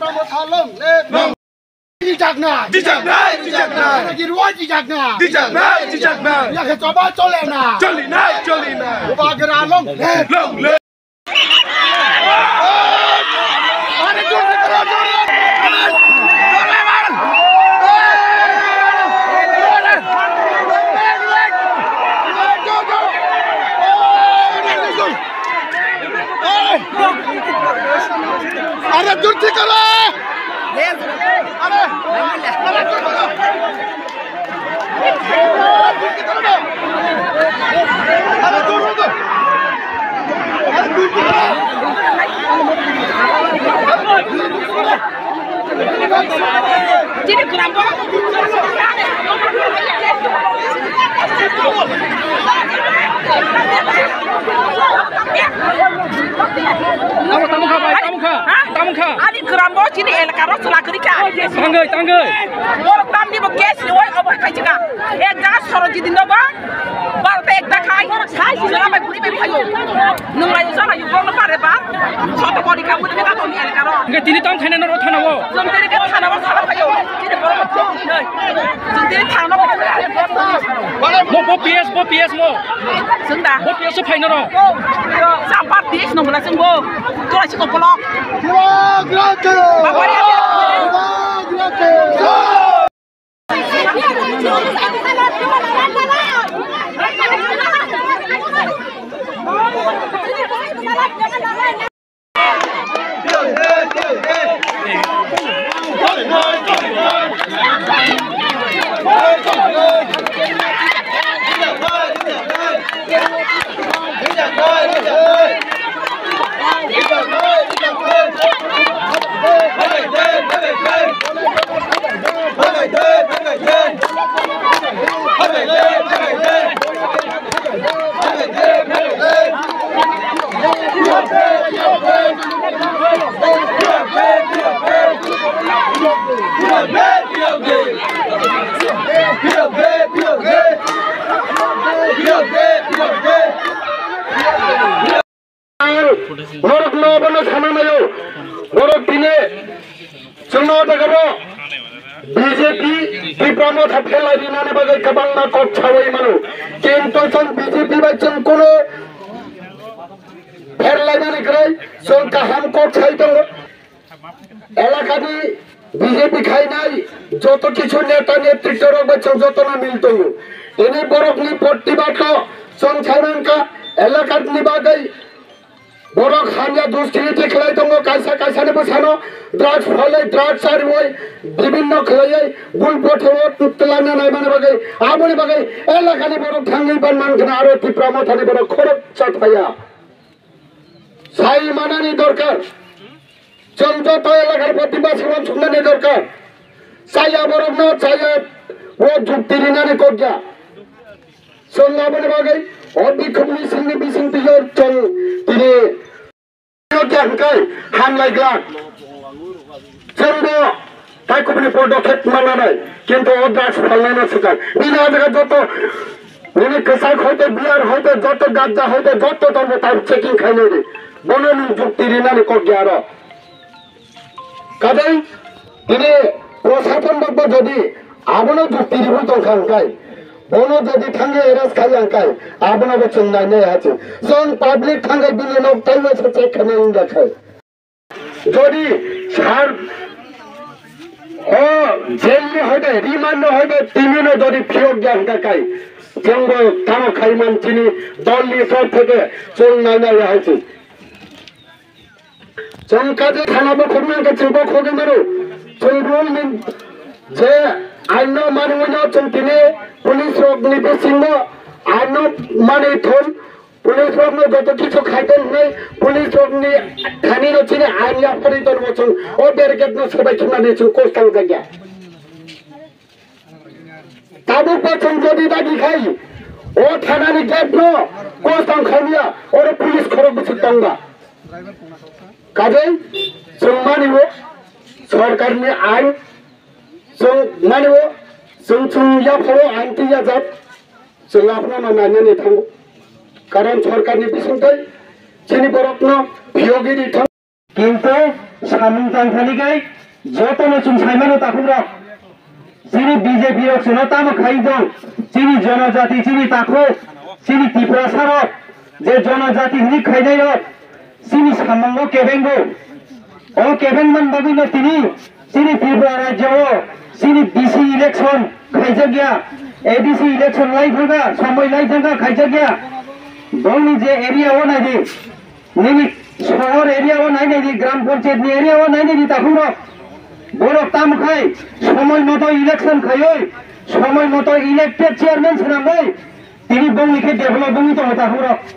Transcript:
Salong, Dijak na. Lagi ruang dijak na. Ya ke coba colena. Colina. Ubah gerak long. Ada jurti karo. Jadi kerampok. Tamu kah? Adi kerampok sini elakaros selakerika. Tanggai. Orang tam di bekas ni, orang apa kai cakap? Gas sorot jadi naba. Baru tak kai. Selama buli beli kayu. Nunggu sana kayu kau nampak apa? Satu kali kamu ni kita tahu ni elakaros. Enggak tini tam thana noro thana wo. Tini kita thana wo salah kayu. Tini baru macam ni. Tini thana wo. Bo PS mo. Sudah. Bo PS supaya noro. Sampai dis nombor langsung bo. Tu lah cukup pelok. Borok no bono sama mayo, borok dine, semua tagaro, BJP di promo thapel lagi nane bagai kabang na kop chawai manu, kinto son BJP bacon kono, fer lagi nane kerai, son kaham kop chai tolo, elakadi BJP khai nai, joto kichu neta netritwa rok bacon joto na milto, ini borok ni potti bato, son chainan ka, elakad ni bagai. Borok hanya দুষ্কৃতি খেলাই দङ কাইসানে বসানো drugs ফলে drugs আর ওই বিভিন্ন খেলাই বুল পঠেও তুতলানা নাই মানে বাগে আমনি বাগে এলাকানি বড় ঠাঙ্গি বান মানখানে আরো তীব্রম থানে বড় খরচ চাপাইয়া সাই মানানি দরকার চঞ্চত এলাকার প্রতিবাদ সমাধানের দরকার সাইয়া বড় ন চাইয়া ও যুক্তি রিনানি কজ্জা সঙ্গাবনে বাগে অবিক্ষুব্ধ সিংনি বিসিং পিজর চল তিনি Jangan hamlai gelar, cendol, tak kau punya produk mana ni, কিন্তু ওদাস ফলনা না সুকার, বিনা জায়গা যত, মানে কেসাই হইতে বিয়ার হইতে যত গাঁজা হইতে যত ধর্ম তার চেকিং খাই নেই, বনন যুক্তি রিনানি করিয়া আর, কাজেই তিনি প্রশাসন বক্তব্য যদি আবনো যুক্তি রিভু দরকার খাই, বনো যদি থাঙ্গে এরাস খাই আঙ্কাই, আবনো বচন নাই নেই আছে, জন পাবলিক থাঙ্গে বিলে লোক তাই বসে চেক খানে দেখায়, যদি সার ও জেলে হইবে রিমান্ড হইবে তিনদিনে যদি ফিরত দেখায়, জঙ্গ থানা খাইমান চিনি দলনি সব থেকে চল নাই নাই হয়েছে, চমকাজে থানাবো খবর কাছে বখগে মারো, চলবল যে আইন মানবই না চমকিনে পুলিশ রগ্নি বেসিংহ আইন মানে থন পুলিশ রগ্ন যত কিছু খাইতেন নেই পুলিশ রগ্নি খানি নচিনে আইন অপরিতর বছর ও ব্যারিকেড না সবাই খেলা দিয়েছেন কোস্টাল জায়গা তাবুক বছর যদি দাগি খাই ও থানানি গেট ন কোস্টাল খাইয়া ওরে পুলিশ খরচ বছর দঙ্গা কাজেই जों मानिबो सरकारनि आइन जों मानिबो जों याफोरो आइनटिया जाब जों आपना नायनानै थांगौ कारण सरकारनि बिसुंथाय जोंनि बर'फोरनो भियोगिरि थां किन्तु সামুং তাংখাलिगाय যতनो चुम साइमानो ताखुरक चिनी बीजेपी रक सुनो ताम खाइ दं चिनी जनजाति चिनी ताखो चिनी त्रिपुरा सारक जे जनजाति नि खाइनाय रक चिनी सामंगो केबेंगो ओ केबें मन बागुनो तिनी चिनी त्रिपुरा राज्य चिनी बीसी इलेक्शन खाइजग्या एडीसी इलेक्शन लाइफगा समय लाइजगा खाइजग्या दंनि जे एरिया ओ नायदि निनि शहर एरिया ओ नायदि ग्राम पंचायत नि एरिया ओ नायदि ताखुरक बरफ ताम खाय समय मतो इलेक्शन खायो समय मतो इलेक्टेड चेयरमैन छनांगै तिनी बंगनिखे डेभलप बंगि तो ताखुरक